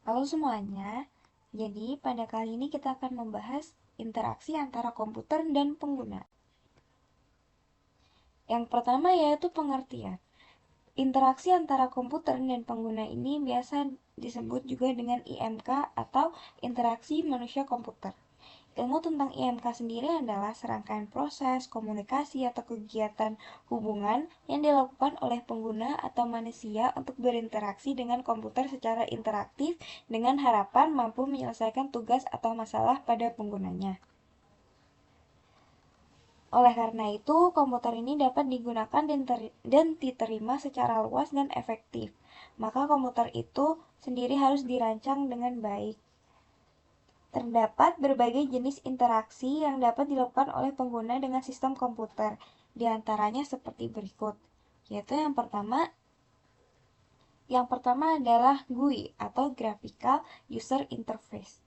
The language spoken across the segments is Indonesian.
Halo semuanya, jadi pada kali ini kita akan membahas interaksi antara komputer dan pengguna. Yang pertama yaitu pengertian. Interaksi antara komputer dan pengguna ini biasa disebut juga dengan IMK atau interaksi manusia-komputer. Ilmu tentang IMK sendiri adalah serangkaian proses, komunikasi, atau kegiatan hubungan yang dilakukan oleh pengguna atau manusia untuk berinteraksi dengan komputer secara interaktif dengan harapan mampu menyelesaikan tugas atau masalah pada penggunanya. Oleh karena itu, komputer ini dapat digunakan dan diterima secara luas dan efektif. Maka komputer itu sendiri harus dirancang dengan baik. Terdapat berbagai jenis interaksi yang dapat dilakukan oleh pengguna dengan sistem komputer, di antaranya seperti berikut, yaitu yang pertama adalah GUI atau Graphical User Interface.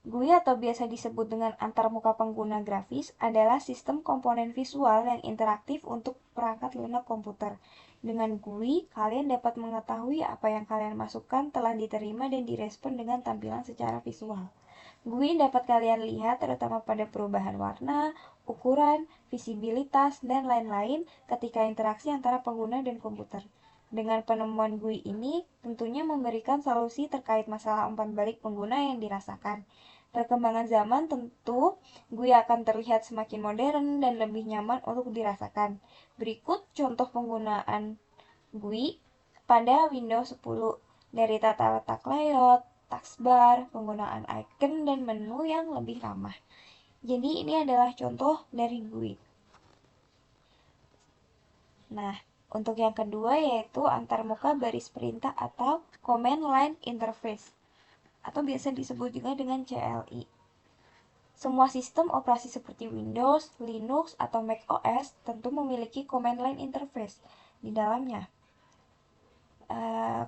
GUI atau biasa disebut dengan antarmuka pengguna grafis adalah sistem komponen visual yang interaktif untuk perangkat lunak komputer. Dengan GUI, kalian dapat mengetahui apa yang kalian masukkan telah diterima dan direspon dengan tampilan secara visual. GUI dapat kalian lihat terutama pada perubahan warna, ukuran, visibilitas, dan lain-lain ketika interaksi antara pengguna dan komputer. Dengan penemuan GUI ini, tentunya memberikan solusi terkait masalah umpan balik pengguna yang dirasakan. Perkembangan zaman tentu GUI akan terlihat semakin modern dan lebih nyaman untuk dirasakan. Berikut contoh penggunaan GUI pada Windows 10 dari tata letak layout, taskbar, penggunaan icon, dan menu yang lebih ramah. Jadi ini adalah contoh dari GUI. Nah, untuk yang kedua yaitu antarmuka baris perintah atau Command Line Interface atau biasa disebut juga dengan CLI. Semua sistem operasi seperti Windows, Linux, atau Mac OS tentu memiliki Command Line Interface di dalamnya.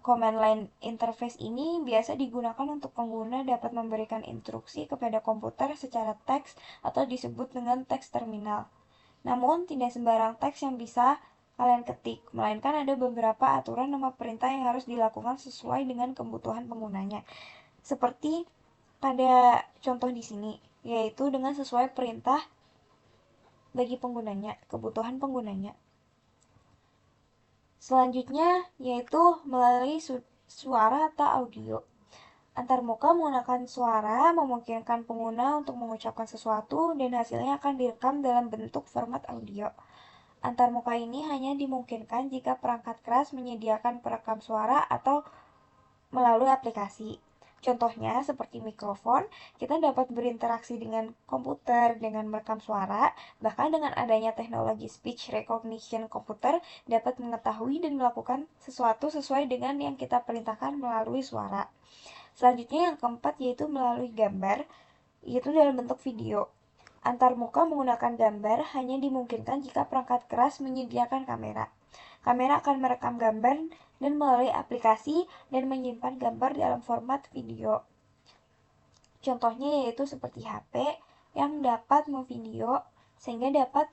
Command Line Interface ini biasa digunakan untuk pengguna dapat memberikan instruksi kepada komputer secara teks atau disebut dengan teks terminal. Namun, tidak sembarang teks yang bisa kalian ketik, melainkan ada beberapa aturan nama perintah yang harus dilakukan sesuai dengan kebutuhan penggunanya. Seperti pada contoh di sini, yaitu dengan sesuai perintah bagi penggunanya, kebutuhan penggunanya. Selanjutnya yaitu melalui suara atau audio. Antarmuka menggunakan suara memungkinkan pengguna untuk mengucapkan sesuatu dan hasilnya akan direkam dalam bentuk format audio. Antarmuka ini hanya dimungkinkan jika perangkat keras menyediakan perekam suara atau melalui aplikasi. Contohnya seperti mikrofon, kita dapat berinteraksi dengan komputer dengan merekam suara, bahkan dengan adanya teknologi speech recognition komputer dapat mengetahui dan melakukan sesuatu sesuai dengan yang kita perintahkan melalui suara. Selanjutnya yang keempat yaitu melalui gambar, yaitu dalam bentuk video. Antarmuka menggunakan gambar hanya dimungkinkan jika perangkat keras menyediakan kamera. Kamera akan merekam gambar dan melalui aplikasi dan menyimpan gambar dalam format video. Contohnya yaitu seperti HP yang dapat memvideo sehingga dapat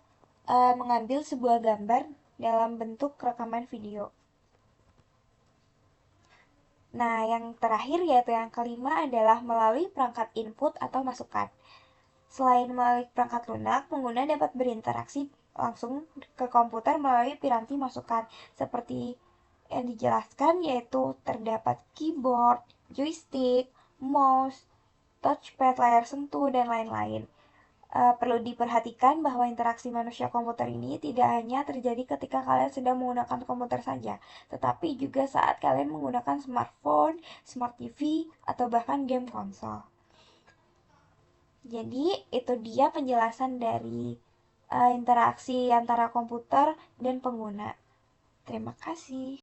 mengambil sebuah gambar dalam bentuk rekaman video. Nah, yang terakhir yaitu yang kelima adalah melalui perangkat input atau masukan. Selain melalui perangkat lunak, pengguna dapat berinteraksi langsung ke komputer melalui piranti masukan seperti yang dijelaskan yaitu terdapat keyboard, joystick, mouse, touchpad, layar sentuh, dan lain-lain. Perlu diperhatikan bahwa interaksi manusia komputer ini tidak hanya terjadi ketika kalian sedang menggunakan komputer saja, tetapi juga saat kalian menggunakan smartphone, smart TV, atau bahkan game konsol. Jadi, itu dia penjelasan dari interaksi antara komputer dan pengguna. Terima kasih.